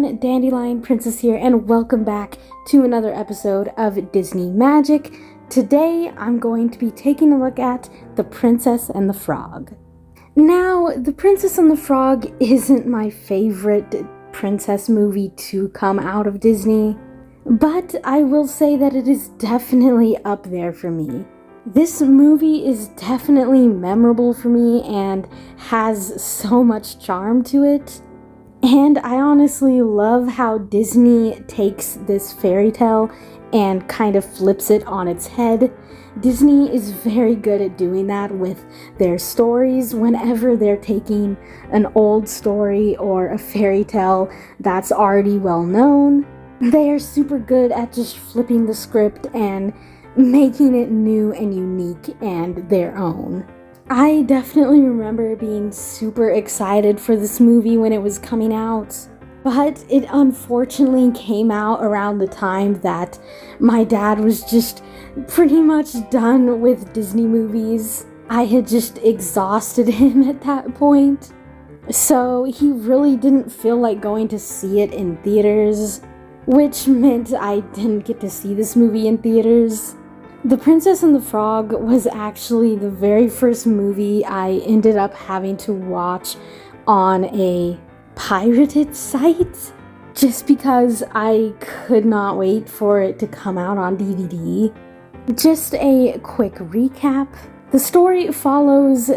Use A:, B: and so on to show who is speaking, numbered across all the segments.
A: everyone, Dandelion Princess here, and welcome back to another episode of Disney Magic. Today, I'm going to be taking a look at The Princess and the Frog. Now, The Princess and the Frog isn't my favorite princess movie to come out of Disney, but I will say that it is definitely up there for me. This movie is definitely memorable for me and has so much charm to it. And I honestly love how Disney takes this fairy tale and kind of flips it on its head. Disney is very good at doing that with their stories whenever they're taking an old story or a fairy tale that's already well known. They are super good at just flipping the script and making it new and unique and their own. I definitely remember being super excited for this movie when it was coming out, but it unfortunately came out around the time that my dad was just pretty much done with Disney movies. I had just exhausted him at that point, so he really didn't feel like going to see it in theaters, which meant I didn't get to see this movie in theaters. The Princess and the Frog was actually the very first movie I ended up having to watch on a pirated site, just because I could not wait for it to come out on DVD. Just a quick recap. The story follows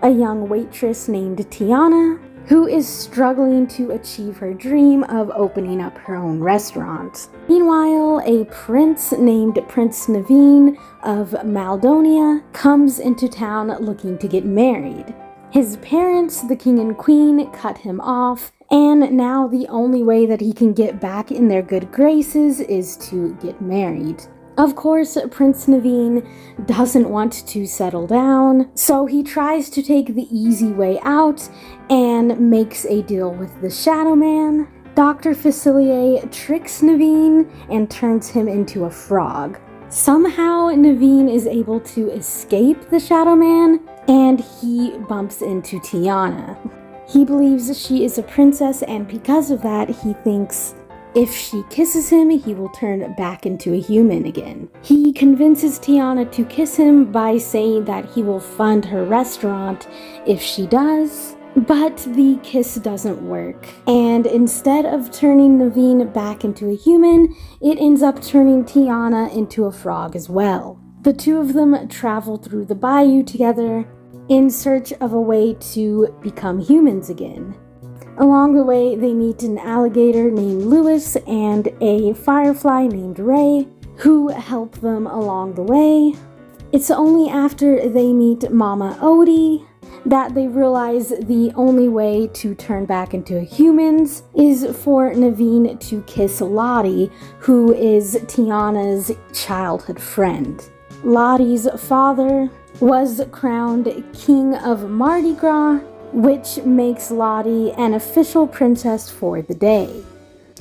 A: a young waitress named Tiana, who is struggling to achieve her dream of opening up her own restaurant. Meanwhile, a prince named Prince Naveen of Maldonia comes into town looking to get married. His parents, the king and queen, cut him off, and now the only way that he can get back in their good graces is to get married. Of course, Prince Naveen doesn't want to settle down, so he tries to take the easy way out and makes a deal with the Shadow Man. Dr. Facilier tricks Naveen and turns him into a frog. Somehow, Naveen is able to escape the Shadow Man, and he bumps into Tiana. He believes she is a princess, and because of that, he thinks if she kisses him, he will turn back into a human again. He convinces Tiana to kiss him by saying that he will fund her restaurant if she does, but the kiss doesn't work. And instead of turning Naveen back into a human, it ends up turning Tiana into a frog as well. The two of them travel through the bayou together in search of a way to become humans again. Along the way, they meet an alligator named Lewis and a firefly named Ray, who help them along the way. It's only after they meet Mama Odie that they realize the only way to turn back into humans is for Naveen to kiss Lottie, who is Tiana's childhood friend. Lottie's father was crowned King of Mardi Gras, which makes Lottie an official princess for the day.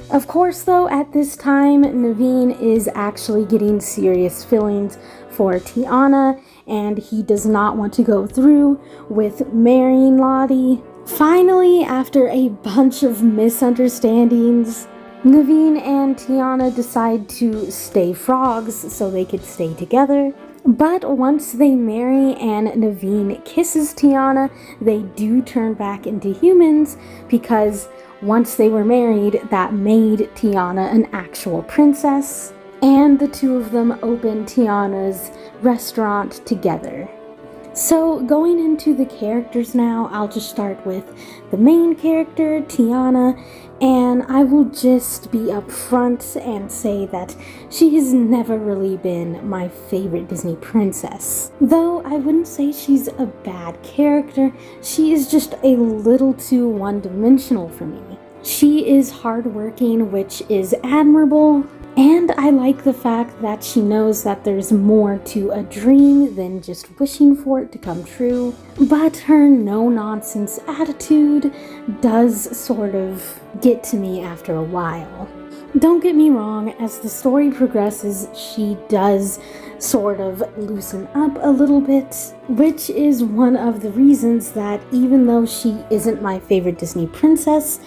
A: Of course, though, at this time, Naveen is actually getting serious feelings for Tiana, and he does not want to go through with marrying Lottie. Finally, after a bunch of misunderstandings, Naveen and Tiana decide to stay frogs so they could stay together. But once they marry and Naveen kisses Tiana, they do turn back into humans, because once they were married, that made Tiana an actual princess, and the two of them open Tiana's restaurant together. So going into the characters now, I'll just start with the main character, Tiana, and I will just be upfront and say that she has never really been my favorite Disney princess. Though I wouldn't say she's a bad character, she is just a little too one-dimensional for me. She is hardworking, which is admirable, and I like the fact that she knows that there's more to a dream than just wishing for it to come true. But her no-nonsense attitude does sort of get to me after a while. Don't get me wrong, as the story progresses, she does sort of loosen up a little bit, which is one of the reasons that even though she isn't my favorite Disney princess,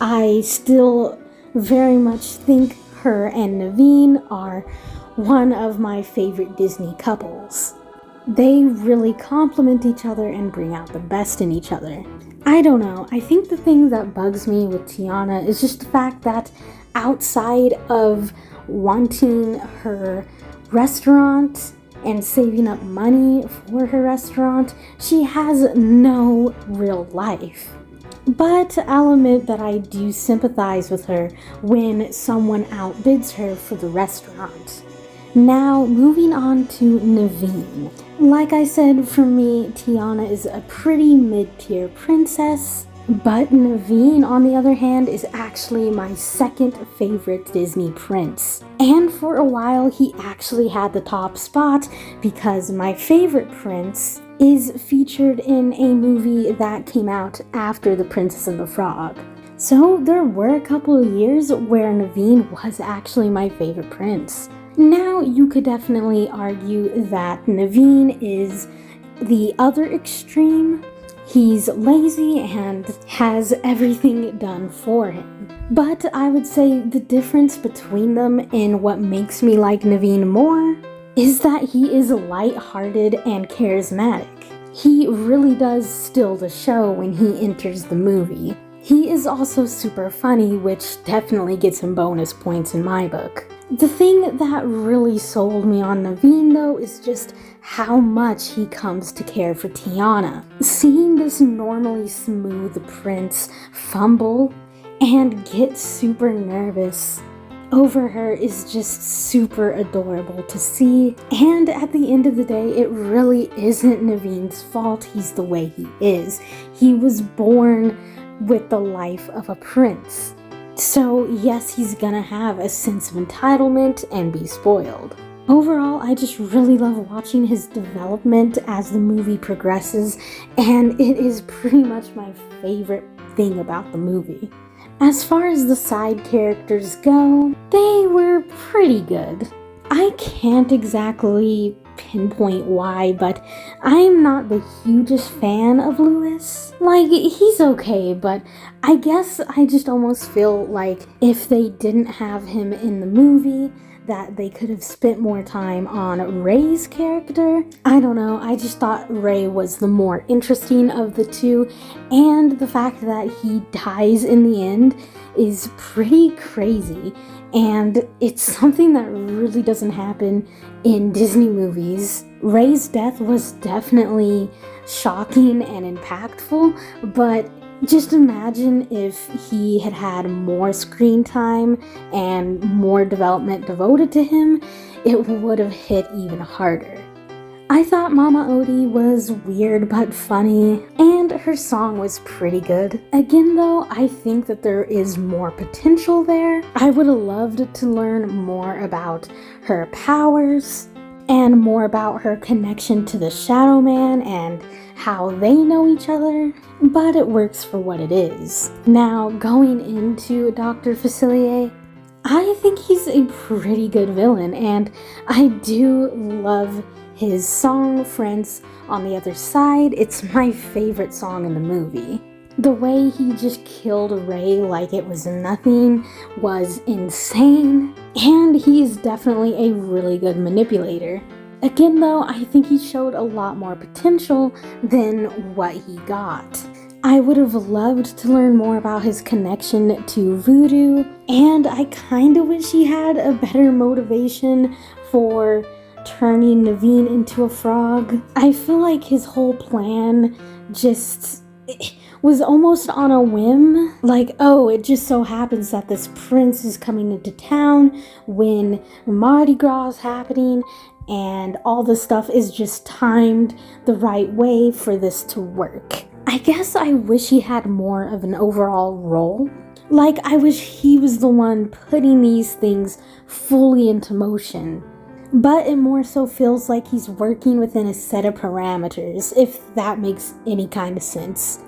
A: I still very much think her and Naveen are one of my favorite Disney couples. They really complement each other and bring out the best in each other. I don't know, I think the thing that bugs me with Tiana is just the fact that outside of wanting her restaurant and saving up money for her restaurant, she has no real life. But I'll admit that I do sympathize with her when someone outbids her for the restaurant. Now, moving on to Naveen. Like I said, for me, Tiana is a pretty mid-tier princess, but Naveen, on the other hand, is actually my second favorite Disney prince. And for a while, he actually had the top spot because my favorite prince is featured in a movie that came out after The Princess and the Frog. So there were a couple of years where Naveen was actually my favorite prince. Now, you could definitely argue that Naveen is the other extreme. He's lazy and has everything done for him. But I would say the difference between them in what makes me like Naveen more is that he is light-hearted and charismatic. He really does steal the show when he enters the movie. He is also super funny, which definitely gets him bonus points in my book. The thing that really sold me on Naveen, though, is just how much he comes to care for Tiana. Seeing this normally smooth prince fumble and get super nervous over her is just super adorable to see. And at the end of the day, it really isn't Naveen's fault he's the way he is. He was born with the life of a prince. So yes, he's gonna have a sense of entitlement and be spoiled. Overall, I just really love watching his development as the movie progresses, and it is pretty much my favorite thing about the movie. As far as the side characters go, they were pretty good. I can't exactly pinpoint why, but I'm not the hugest fan of Louis. Like, he's okay, but I guess I just almost feel like if they didn't have him in the movie, that they could have spent more time on Ray's character. I don't know, I just thought Ray was the more interesting of the two, and the fact that he dies in the end is pretty crazy, and it's something that really doesn't happen in Disney movies. Ray's death was definitely shocking and impactful, but just imagine if he had had more screen time and more development devoted to him, it would have hit even harder. I thought Mama Odie was weird but funny, and her song was pretty good. Again though, I think that there is more potential there. I would have loved to learn more about her powers, and more about her connection to the Shadow Man and how they know each other, but it works for what it is. Now, going into Dr. Facilier, I think he's a pretty good villain, and I do love his song, Friends on the Other Side. It's my favorite song in the movie. The way he just killed Ray like it was nothing was insane, and he is definitely a really good manipulator. Again though, I think he showed a lot more potential than what he got. I would have loved to learn more about his connection to voodoo, and I kinda wish he had a better motivation for turning Naveen into a frog. I feel like his whole plan just was almost on a whim. Like, oh, it just so happens that this prince is coming into town when Mardi Gras is happening, and all this stuff is just timed the right way for this to work. I guess I wish he had more of an overall role. Like, I wish he was the one putting these things fully into motion. But it more so feels like he's working within a set of parameters, if that makes any kind of sense.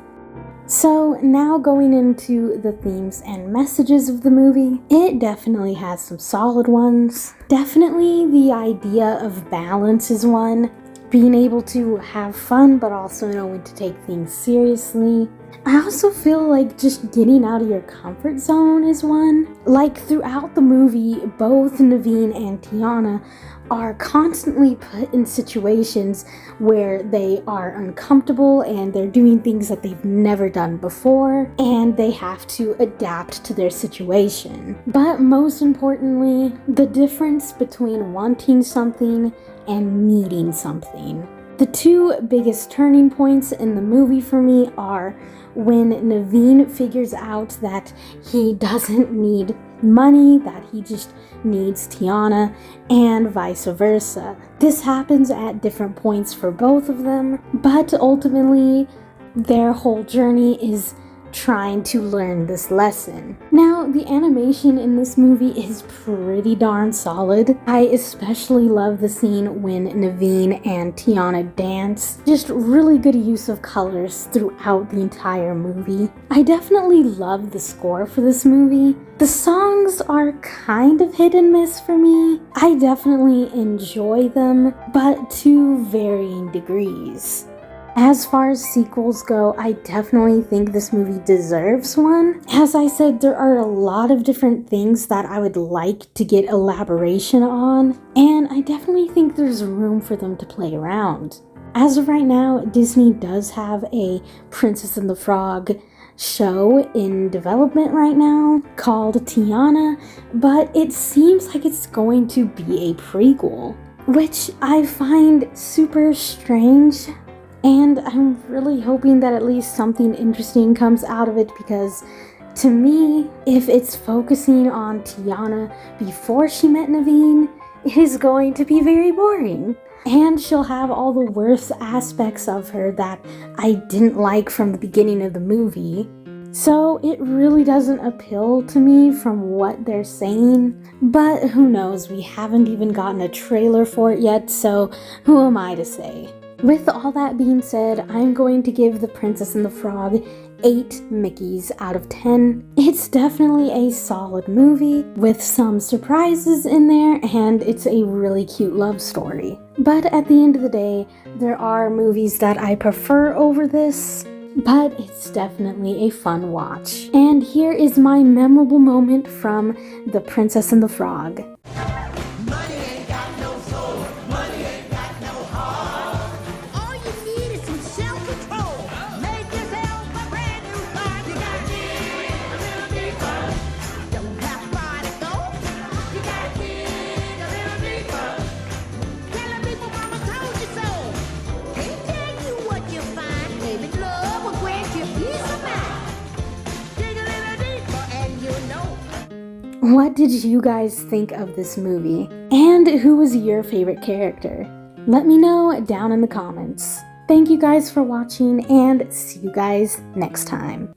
A: So now going into the themes and messages of the movie, it definitely has some solid ones. Definitely the idea of balance is one. Being able to have fun but also know when to take things seriously. I also feel like just getting out of your comfort zone is one. Like throughout the movie, both Naveen and Tiana are constantly put in situations where they are uncomfortable and they're doing things that they've never done before, and they have to adapt to their situation. But most importantly, the difference between wanting something and needing something. The two biggest turning points in the movie for me are when Naveen figures out that he doesn't need money, that he just needs Tiana, and vice versa. This happens at different points for both of them, but ultimately their whole journey is trying to learn this lesson. Now, the animation in this movie is pretty darn solid. I especially love the scene when Naveen and Tiana dance. Just really good use of colors throughout the entire movie. I definitely love the score for this movie. The songs are kind of hit and miss for me. I definitely enjoy them, but to varying degrees. As far as sequels go, I definitely think this movie deserves one. As I said, there are a lot of different things that I would like to get elaboration on, and I definitely think there's room for them to play around. As of right now, Disney does have a Princess and the Frog show in development right now called Tiana, but it seems like it's going to be a prequel, which I find super strange. And I'm really hoping that at least something interesting comes out of it, because to me, if it's focusing on Tiana before she met Naveen, it is going to be very boring. And she'll have all the worst aspects of her that I didn't like from the beginning of the movie. So it really doesn't appeal to me from what they're saying. But who knows, we haven't even gotten a trailer for it yet, so who am I to say? With all that being said, I'm going to give The Princess and the Frog 8 Mickeys out of 10. It's definitely a solid movie with some surprises in there, and it's a really cute love story. But at the end of the day, there are movies that I prefer over this, but it's definitely a fun watch. And here is my memorable moment from The Princess and the Frog. What did you guys think of this movie? And who was your favorite character? Let me know down in the comments. Thank you guys for watching, and see you guys next time.